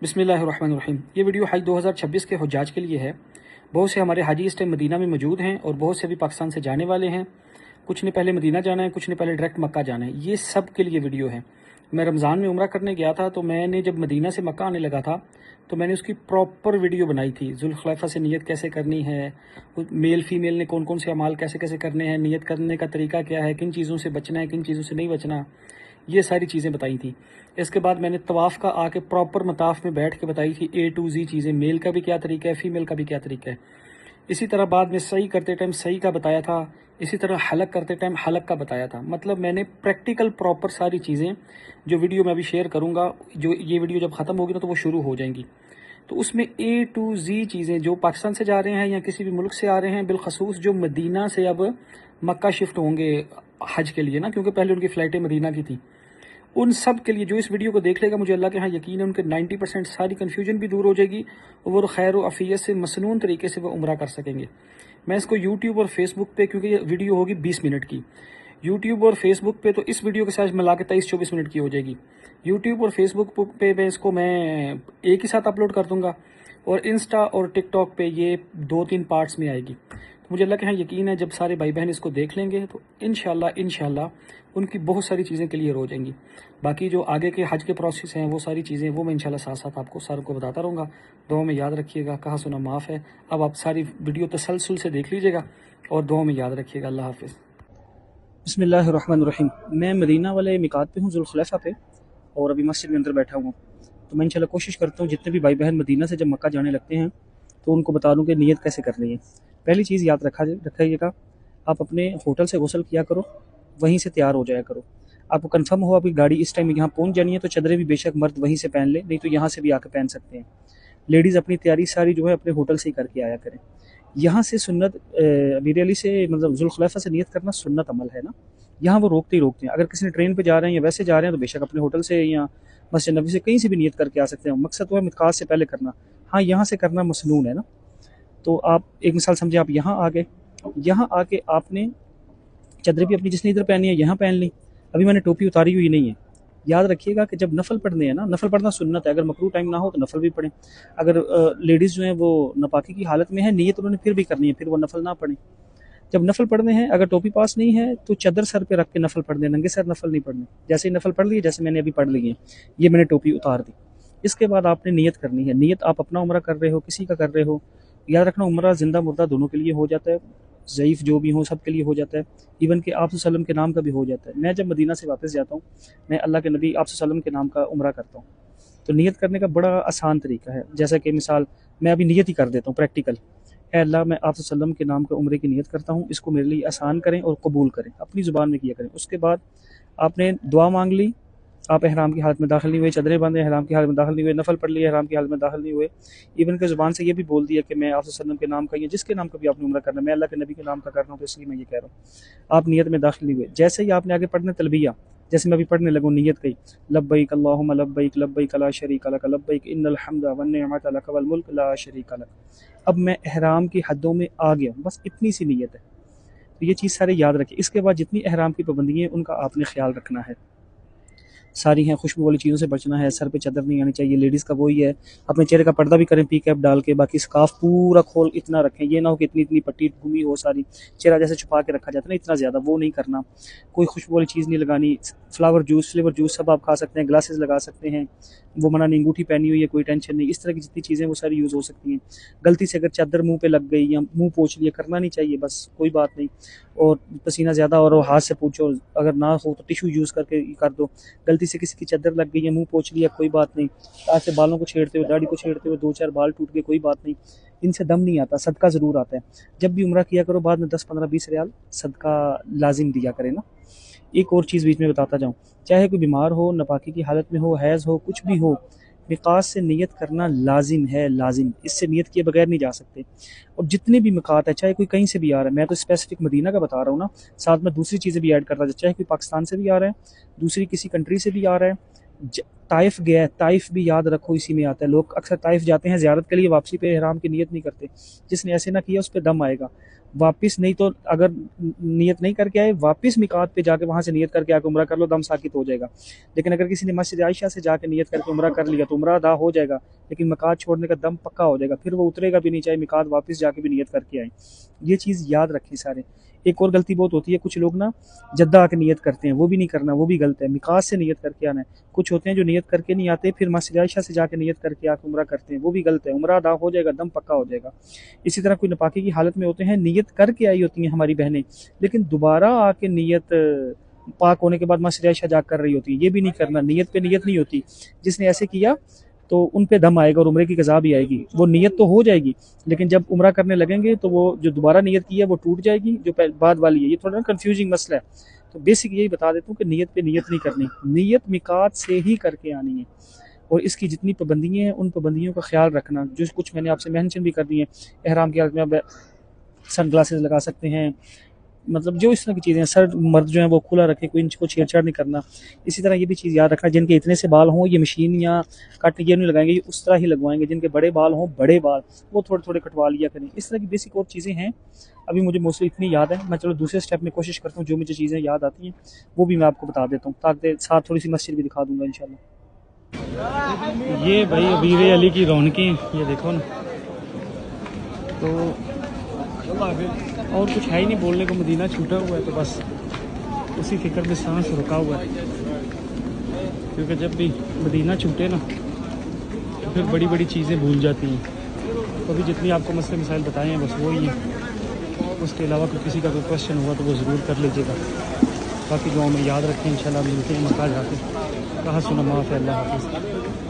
बिस्मिल्लाहिर्रहमानिर्रहीम। ये वीडियो हज 2026 के हुज्जाज के लिए है। बहुत से हमारे हाजी इस टाइम मदीना में मौजूद हैं और बहुत से अभी पाकिस्तान से जाने वाले हैं। कुछ ने पहले मदीना जाना है, कुछ ने पहले डायरेक्ट मक्का जाना है। ये सब के लिए वीडियो है। मैं रमज़ान में उम्रा करने गया था, तो मैंने जब मदीना से मक्का आने लगा था तो मैंने उसकी प्रॉपर वीडियो बनाई थी। जुल्खुलैफा से नियत कैसे करनी है, मेल फीमेल ने कौन कौन से अमाल कैसे कैसे करने हैं, नियत करने का तरीका क्या है, किन चीज़ों से बचना है, किन चीज़ों से नहीं बचना, ये सारी चीज़ें बताई थी। इसके बाद मैंने तवाफ़ का आके प्रॉपर मताफ़ में बैठ के बताई थी A to Z चीज़ें, मेल का भी क्या तरीका है, फीमेल का भी क्या तरीका है। इसी तरह बाद में सही करते टाइम सही का बताया था। इसी तरह हलक करते टाइम हलक का बताया था। मतलब मैंने प्रैक्टिकल प्रॉपर सारी चीज़ें, जो वीडियो मैं अभी शेयर करूँगा, जो ये वीडियो जब ख़त्म होगी ना तो वो शुरू हो जाएंगी। तो उसमें A to Z चीज़ें, जो पाकिस्तान से जा रहे हैं या किसी भी मुल्क से आ रहे हैं, बिलखसूस जो मदीना से अब मक्का शिफ्ट होंगे हज के लिए ना, क्योंकि पहले उनकी फ़्लाइटें मदीना की थी, उन सब के लिए जो इस वीडियो को देख लेगा, मुझे अल्लाह के यहाँ यकीन है उनके 90% सारी कन्फ्यूजन भी दूर हो जाएगी और वो खैर व अफ़ियत से मसनून तरीके से वो उम्रा कर सकेंगे। मैं इसको यूट्यूब और फेसबुक पे, क्योंकि ये वीडियो होगी 20 मिनट की, यूट्यूब और फेसबुक पे तो इस वीडियो के साथ मिला के 23-24 मिनट की हो जाएगी। यूट्यूब और फेसबुक पे मैं एक ही साथ अपलोड कर दूंगा और इंस्टा और टिकटॉक पे ये 2-3 पार्ट्स में आएगी। तो मुझे अल्लाह के यहाँ यकीन है जब सारे भाई बहन इसको देख लेंगे तो इंशाल्लाह उनकी बहुत सारी चीज़ें क्लियर हो जाएंगी। बाकी जो आगे के हज के प्रोसेस हैं, वो सारी चीज़ें वो मैं इंशाल्लाह साथ साथ आपको सारों को बताता रहूँगा। दुआ में याद रखिएगा, कहा सुना माफ़ है। अब आप सारी वीडियो तसलसल से देख लीजिएगा और दुआ में याद रखिएगा। अल्लाह हाफिज़। बिस्मिल्लाहिर्रहमानिर्रहीम। मैं मदीना वाले मिकात पे हूँ, जुल्खुलैफा पे, और अभी मस्जिद में अंदर बैठा हूँ। तो मैं इंशाल्लाह कोशिश करता हूँ जितने भी भाई बहन मदीना से जब मक्का जाने लगते हैं तो उनको बता दूँ कि नीयत कैसे करनी है। पहली चीज़ याद रखिएगा, आप अपने होटल से गुस्ल किया करो, वहीं से तैयार हो जाया करो। आपको कंफर्म हो आपकी गाड़ी इस टाइम यहाँ पहुँच जानी है तो चदरें भी बेशक मर्द वहीं से पहन ले, नहीं तो यहाँ से भी आकर पहन सकते हैं। लेडीज़ अपनी तैयारी सारी जो है अपने होटल से ही करके आया करें। यहाँ से सुन्नत अमीर अली से, मतलब जुल्खुलैफा से नियत करना सुन्नत अमल है ना, यहाँ वो रोकते ही रोकते हैं। अगर किसी ने ट्रेन पे जा रहे हैं या वैसे जा रहे हैं तो बेशक अपने होटल से या मस्जिद नबी से कहीं से भी नियत करके आ सकते हैं। मकसद तो है मिकात से पहले करना। हाँ, यहाँ से करना मसनून है ना। तो आप एक मिसाल समझे, आप यहाँ आ गए, यहाँ आके आपने चदर भी अपनी जिसने इधर पहनी है यहाँ पहन ली। अभी मैंने टोपी उतारी हुई नहीं है। याद रखिएगा कि जब नफल पढ़ने हैं ना, नफल पढ़ना सुन्नत है। अगर मकरू टाइम ना हो तो नफल भी पढ़ें। अगर लेडीज़ जो हैं वो नपाकी की हालत में है, नीयत उन्होंने फिर भी करनी है, फिर वो नफल ना पढ़ें। जब नफल पढ़ने हैं, अगर टोपी पास नहीं है तो चदर सर पे रख के नफल पढ़ने, नंगे सर नफल नहीं पढ़ने। जैसे ही नफल पढ़ लिए, जैसे मैंने अभी पढ़ लिए, ये मैंने टोपी उतार दी। इसके बाद आपने नियत करनी है। नियत आप अपना उम्रा कर रहे हो, किसी का कर रहे हो, याद रखना उम्रा जिंदा मुर्दा दोनों के लिए हो जाता है। ज़ईफ़ जो भी हो सब के लिए हो जाता है। इवन कि आप सल्लम के नाम का भी हो जाता है। मैं जब मदीना से वापस जाता हूँ, मैं अल्लाह के नबी आप सल्लम के नाम का उम्रा करता हूँ। तो नियत करने का बड़ा आसान तरीका है। जैसा कि मिसाल मैं अभी नियत ही कर देता हूँ प्रैक्टिकल। ए अल्लाह, मैं आप सल्लम के नाम के उम्रे की नियत करता हूँ, इसको मेरे लिए आसान करें और कबूल करें, अपनी ज़ुबान में किया करें। उसके बाद आपने दुआ मांग ली, आप एहराम की हालत में दाखिल नहीं हुए, चदरें बांधे, एहराम की हालत में दाखिल नहीं हुए, नफल पढ़ लिए, एहराम की हालत में दाखिल नहीं हुए, इवन के ज़ुबान से ये भी बोल दिया कि मैं आप सल्लम के नाम का, या जिसके नाम का भी आपने उम्रा करना है, मैं अल्लाह के नबी के नाम का कर रहा हूँ तो इसलिए मैं ये कह रहा हूँ। आप नियत में दाखिल नहीं हुए, जैसे ही आपने आगे पढ़ने तलबिया, जैसे मैं अभी पढ़ने लगूँ, नियत कही लब्बैक अल्लाहुम्मा लब्बैक लब्बैक ला शरीका लक लब्बैक इन्नल हम्दा वन निअमत लक वल मुल्क ला शरीका लक। अब मैं एहराम की हदों में आ गया, बस इतनी सी नियत है। तो ये चीज़ सारे याद रखें। इसके बाद जितनी एहराम की पाबंदी है उनका आपने ख्याल रखना है। सारी हैं, खुशबू वाली चीज़ों से बचना है, सर पे चादर नहीं आनी चाहिए। लेडीज़ का वही है, अपने चेहरे का पर्दा भी करें पी कैप डाल के, बाकी स्कार्फ पूरा खोल इतना रखें। ये ना हो कि इतनी इतनी पट्टी घूमी हो सारी, चेहरा जैसे छुपा के रखा जाता है ना, इतना ज़्यादा वो नहीं करना। कोई खुशबू वाली चीज़ नहीं लगानी। फ्लावर जूस सब आप खा सकते हैं, ग्लासेस लगा सकते हैं, वो मना नहीं। अंगूठी पहनी हुई है, कोई टेंशन नहीं। इस तरह की जितनी चीज़ें वो सारी यूज़ हो सकती हैं। गलती से अगर चादर मुंह पे लग गई या मुंह पोंछ लिया, करना नहीं चाहिए, बस कोई बात नहीं। और पसीना ज़्यादा और हाथ से पूछो, अगर ना हो तो टिशू यूज़ करके कर दो। गलती से किसी की चादर लग गई है, मुंह पोंछ लिया, कोई बात नहीं। हाथ से बालों को छेड़ते हुए, दाढ़ी को छेड़ते हुए 2-4 बाल टूट गए, कोई बात नहीं। इनसे दम नहीं आता, सदका ज़रूर आता है। जब भी उम्रा किया करो, बाद में 10-15-20 रियाल सदका लाजिम दिया करें ना। एक और चीज़ बीच में बताता जाऊँ, चाहे कोई बीमार हो, नापाकी की हालत में हो, हैज़ हो, कुछ भी हो, मिकात से नियत करना लाजिम है, लाजिम। इससे नियत किए बगैर नहीं जा सकते। और जितने भी मिकात है, चाहे कोई कहीं से भी आ रहा है, मैं तो स्पेसिफिक मदीना का बता रहा हूँ ना, साथ में दूसरी चीज़ें भी ऐड कर रहा है। चाहे कोई पाकिस्तान से भी आ रहा है, दूसरी किसी कंट्री से भी आ रहा है, ताइफ गया है, ताइफ भी याद रखो इसी में आता है। लोग अक्सर ताइफ जाते हैं ज़ियारत के लिए, वापसी पे एहराम की नियत नहीं करते। जिसने ऐसे ना किया उस पर दम आएगा। वापस नहीं तो अगर नियत नहीं करके आए, वापस मिकात पे जाके वहाँ से नियत करके आके उम्रा कर लो, दम साकित हो जाएगा। लेकिन अगर किसी ने मस्जिद आयशा से जाके नियत करके उम्रा कर लिया तो उम्रा अदा हो जाएगा, लेकिन मिकात छोड़ने का दम पक्का हो जाएगा, फिर वो उतरेगा भी नहीं, चाहे मिकात वापस जाके भी नियत करके आए। ये चीज़ याद रखें सारे। एक और गलती बहुत होती है, कुछ लोग ना जद्दा आके नियत करते हैं, वो भी नहीं करना, वो भी गलत है। मिकात से नियत करके आना है। कुछ होते हैं जो नियत करके नहीं आते, फिर मस्जिद आयशा से जाके नियत करके आके उम्रा करते हैं, वो भी गलत है। उम्रा अदा हो जाएगा, दम पक्का हो जाएगा। इसी तरह कोई नापाकी की हालत में होते हैं, नियत करके आई होती हैं हमारी बहनें, लेकिन दोबारा आके नियत पाक होने के बाद मस्जिद आयशा जा कर रही होती है, ये भी नहीं करना। नियत पे नियत नहीं होती। जिसने ऐसे किया तो उन पे दम आएगा और उम्रे की कज़ा भी आएगी। वो नियत तो हो जाएगी, लेकिन जब उम्रा करने लगेंगे तो वो जो दोबारा नियत की है वो टूट जाएगी, जो बाद वाली है। ये थोड़ा ना कंफ्यूजिंग मसला है, तो बेसिक यही बता देता हूँ कि नियत पे नियत नहीं करनी, नियत मिकात से ही करके आनी है। और इसकी जितनी पाबंदियाँ हैं उन पाबंदियों का ख्याल रखना, जो कुछ मैंने आपसे मेंशन भी कर दी है। एहराम की हालत में आप सन ग्लासेस लगा सकते हैं, मतलब जो इस तरह की चीज़ें हैं। सर मर्द जो है वो खुला रखे, कोई इनको छेड़छाड़ नहीं करना। इसी तरह ये भी चीज़ याद रखना, जिनके इतने से बाल हों ये मशीन या कट ये नहीं लगाएंगे, ये उस तरह ही लगवाएंगे। जिनके बड़े बाल हों, बड़े बाल, वो थोड़े थोड़े कटवा लिया करें। इस तरह की बेसिक और चीज़ें हैं, अभी मुझे मोस्टली इतनी याद है। मैं चलो दूसरे स्टेप में कोशिश करता हूँ, जो मुझे चीज़ें याद आती हैं वो भी मैं आपको बता देता हूँ, ताकि साथ थोड़ी सी मस्जिद भी दिखा दूंगा इंशाल्लाह। ये भाई अबीर अली की रौनकें, ये देखो ना। तो और कुछ है ही नहीं बोलने को, मदीना छूटा हुआ है तो बस उसी फिक्र में सांस रुका हुआ है। क्योंकि जब भी मदीना छूटे ना तो फिर बड़ी बड़ी चीज़ें भूल जाती हैं। तो अभी जितनी आपको मसले मसाइल बताए हैं बस वही हैं। उसके अलावा कोई किसी का कोई क्वेश्चन हुआ तो वो ज़रूर कर लीजिएगा। बाकी दुआ में याद रखें, इंशाल्लाह मिलते हैं मक्का जाके। कहा सुना माफ़ है, अल्लाह हाफ़िज़।